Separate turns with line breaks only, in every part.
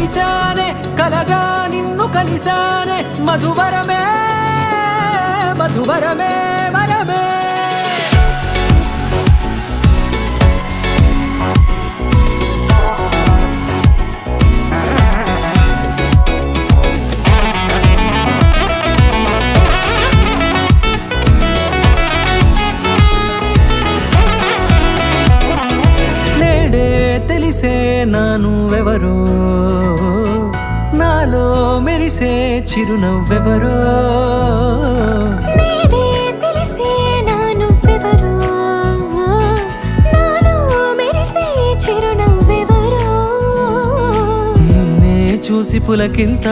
తెరిచానే కలగా నిన్ను కలిసానే మధువరమే మధువరమే వరమే తెలిసే నానువెవరో నాలో మెరిసే చిరునవ్వెవరో
నేడే తెలిసే నానువెవరో నాలో మెరిసే చిరునవ్వెవరో
నిన్నే చూసి పులకింత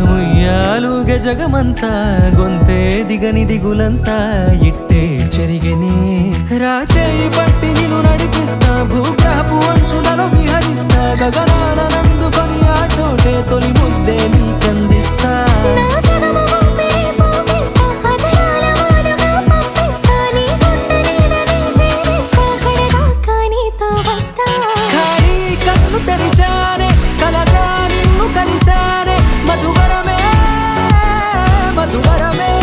ఉయ్యాలుగ జగమంతా గొంతే దిగని దిగులంతా ఇట్టే చెరిగనే రాచేయి పట్టి నిన్ను నడిపిస్తా భూగ్రహపు అంచులలో విహరిస్తా గగనాన నందుకొని ఆ చోటే తొలి ముద్దే నీకందిస్తా
నా సగము ఊపిరి పోగేస్తా అదరాల వానగా పంపిస్తా నీ గుండె నీడనే చేరేస్తా కడదాకా నీతో వస్తా
ఖాళీ కన్ను తెరిచానే కలగా నిన్ను కలిసానే మధువరమే మధువరమే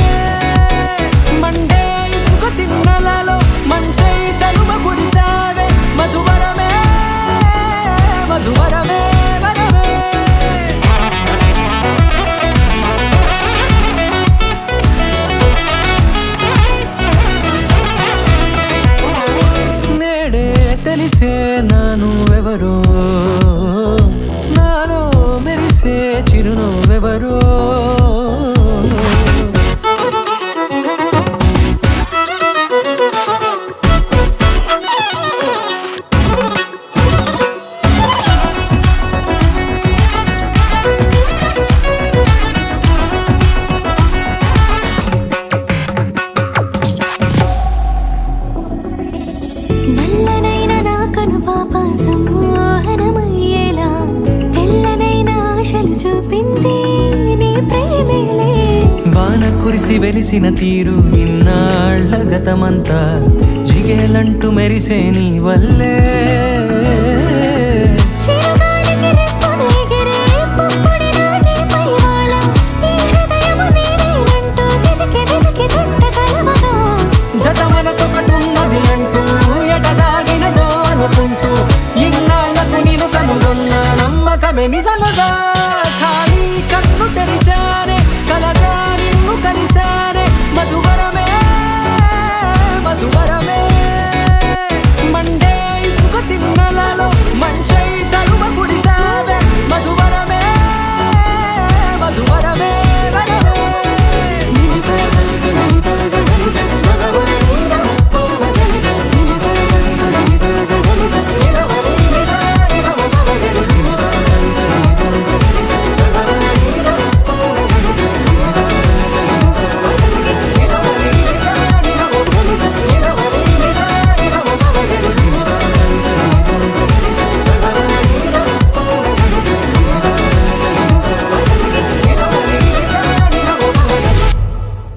మండే ఇసుక తిన్నలలో మంచై చలువ కురిసావే మధువరమే మధువరమే వరమే నేడే తెలిసే నానువెవరో నాలో మెరిసే చిరునవ్వెవరో
నల్లనైన నా కనుపాప సమ్మోహనమయ్యేలా తెల్లనైన ఆశలు చూపింది నీ ప్రేమేలే
వాన కురిసి వెలిసిన తీరు ఇన్నాళ్ల గతమంతా జిగేలంటూ మెరిసే నీ వల్లే